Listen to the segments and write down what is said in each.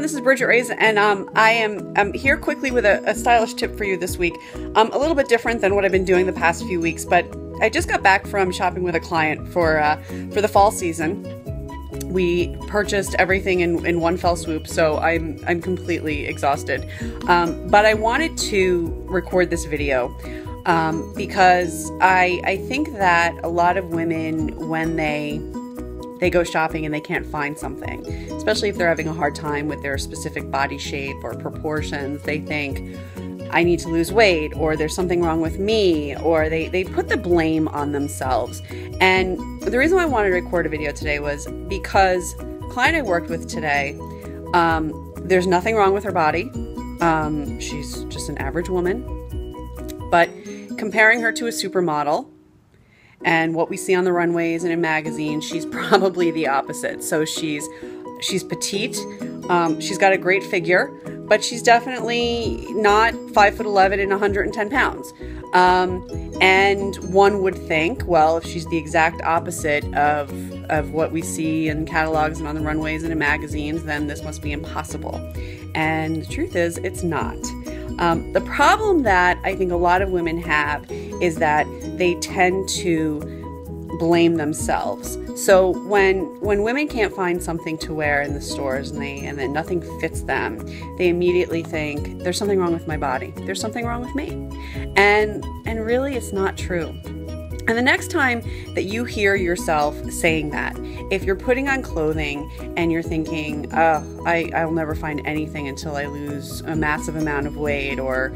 everyone, this is Bridgette Raes, and I'm here quickly with a stylish tip for you this week. A little bit different than what I've been doing the past few weeks, but I just got back from shopping with a client for the fall season. We purchased everything in one fell swoop, so I'm completely exhausted. But I wanted to record this video because I think that a lot of women, when they go shopping and they can't find something, especially if they're having a hard time with their specific body shape or proportions, they think, I need to lose weight, or there's something wrong with me, or they put the blame on themselves. And the reason why I wanted to record a video today was because the client I worked with today, there's nothing wrong with her body. She's just an average woman. But comparing her to a supermodel, and what we see on the runways and in magazines, she's probably the opposite. So she's petite, she's got a great figure, but she's definitely not 5'11" and 110 pounds. And one would think, well, if she's the exact opposite of what we see in catalogs and on the runways and in magazines, then this must be impossible. And the truth is, it's not. The problem that I think a lot of women have is that they tend to blame themselves. So when women can't find something to wear in the stores and then nothing fits them, they immediately think, there's something wrong with my body. There's something wrong with me. And really it's not true. And the next time that you hear yourself saying that, if you're putting on clothing and you're thinking, oh, I'll never find anything until I lose a massive amount of weight or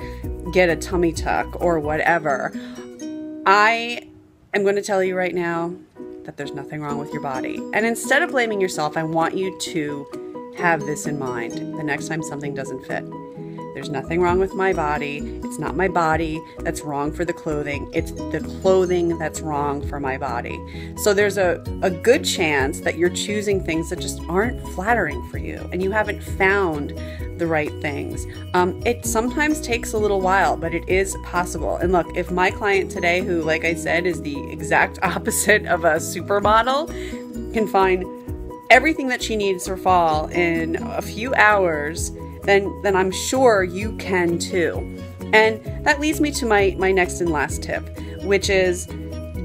get a tummy tuck or whatever, I am going to tell you right now that there's nothing wrong with your body. And instead of blaming yourself, I want you to have this in mind the next time something doesn't fit. There's nothing wrong with my body. It's not my body that's wrong for the clothing. It's the clothing that's wrong for my body. So there's a good chance that you're choosing things that just aren't flattering for you and you haven't found the right things. It sometimes takes a little while, but it is possible. And look, if my client today, who, like I said, is the exact opposite of a supermodel, can find everything that she needs for fall in a few hours, then I'm sure you can too. And that leads me to my next and last tip, which is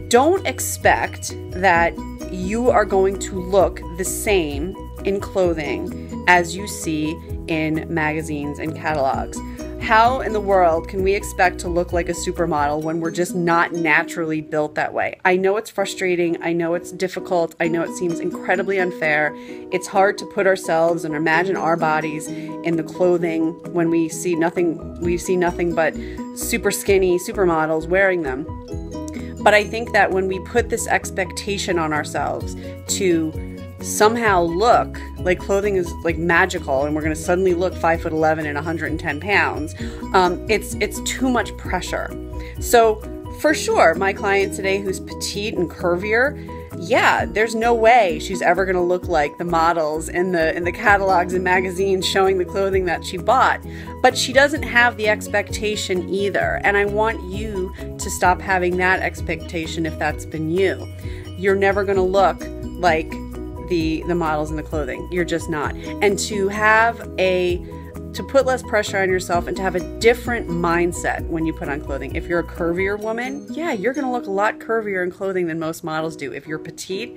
don't expect that you are going to look the same in clothing as you see in magazines and catalogs. How in the world can we expect to look like a supermodel when we're just not naturally built that way? I know it's frustrating. I know it's difficult. I know it seems incredibly unfair. It's hard to put ourselves and imagine our bodies in the clothing when we see nothing but super skinny supermodels wearing them. But I think that when we put this expectation on ourselves to somehow look like clothing is like magical and we're going to suddenly look 5'11" and 110 pounds, it's too much pressure. So for sure, my client today who's petite and curvier, yeah, there's no way she's ever going to look like the models in the catalogs and magazines showing the clothing that she bought. But she doesn't have the expectation either. And I want you to stop having that expectation if that's been you. You're never going to look like the models in the clothing. You're just not. And to put less pressure on yourself and to have a different mindset when you put on clothing. If you're a curvier woman, yeah, you're going to look a lot curvier in clothing than most models do. If you're petite,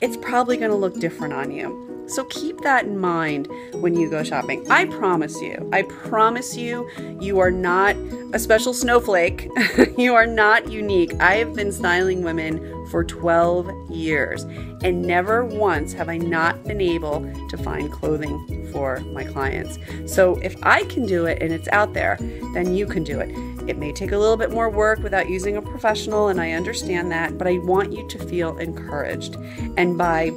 it's probably going to look different on you. So keep that in mind when you go shopping. I promise you, you are not a special snowflake. You are not unique. I have been styling women for 12 years and never once have I not been able to find clothing for my clients. So if I can do it and it's out there, then you can do it. It may take a little bit more work without using a professional, and I understand that, but I want you to feel encouraged. And by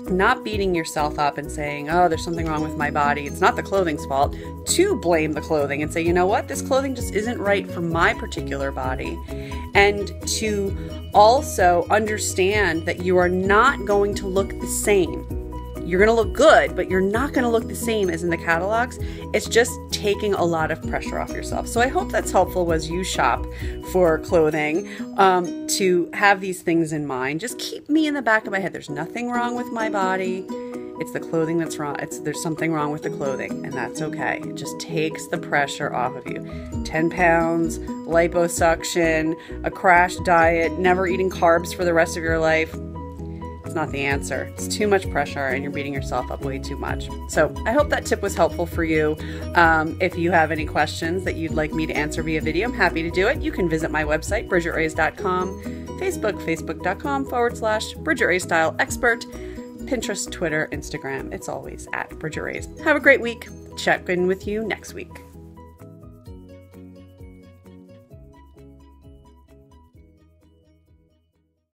not beating yourself up and saying, oh, there's something wrong with my body, it's not the clothing's fault, to blame the clothing and say, you know what, this clothing just isn't right for my particular body. And to also understand that you are not going to look the same. You're going to look good, but you're not going to look the same as in the catalogs. It's just taking a lot of pressure off yourself. So I hope that's helpful as you shop for clothing, to have these things in mind. Just keep me in the back of my head. There's nothing wrong with my body. It's the clothing that's wrong. There's something wrong with the clothing, and that's okay. It just takes the pressure off of you. 10 pounds, liposuction, a crash diet, never eating carbs for the rest of your life. It's not the answer. It's too much pressure and you're beating yourself up way too much. So I hope that tip was helpful for you. If you have any questions that you'd like me to answer via video, I'm happy to do it. You can visit my website, BridgetteRaes.com, Facebook, Facebook.com/Bridgette Raes Style Expert, Pinterest, Twitter, Instagram. It's always at Bridgette Raes. Have a great week. Check in with you next week.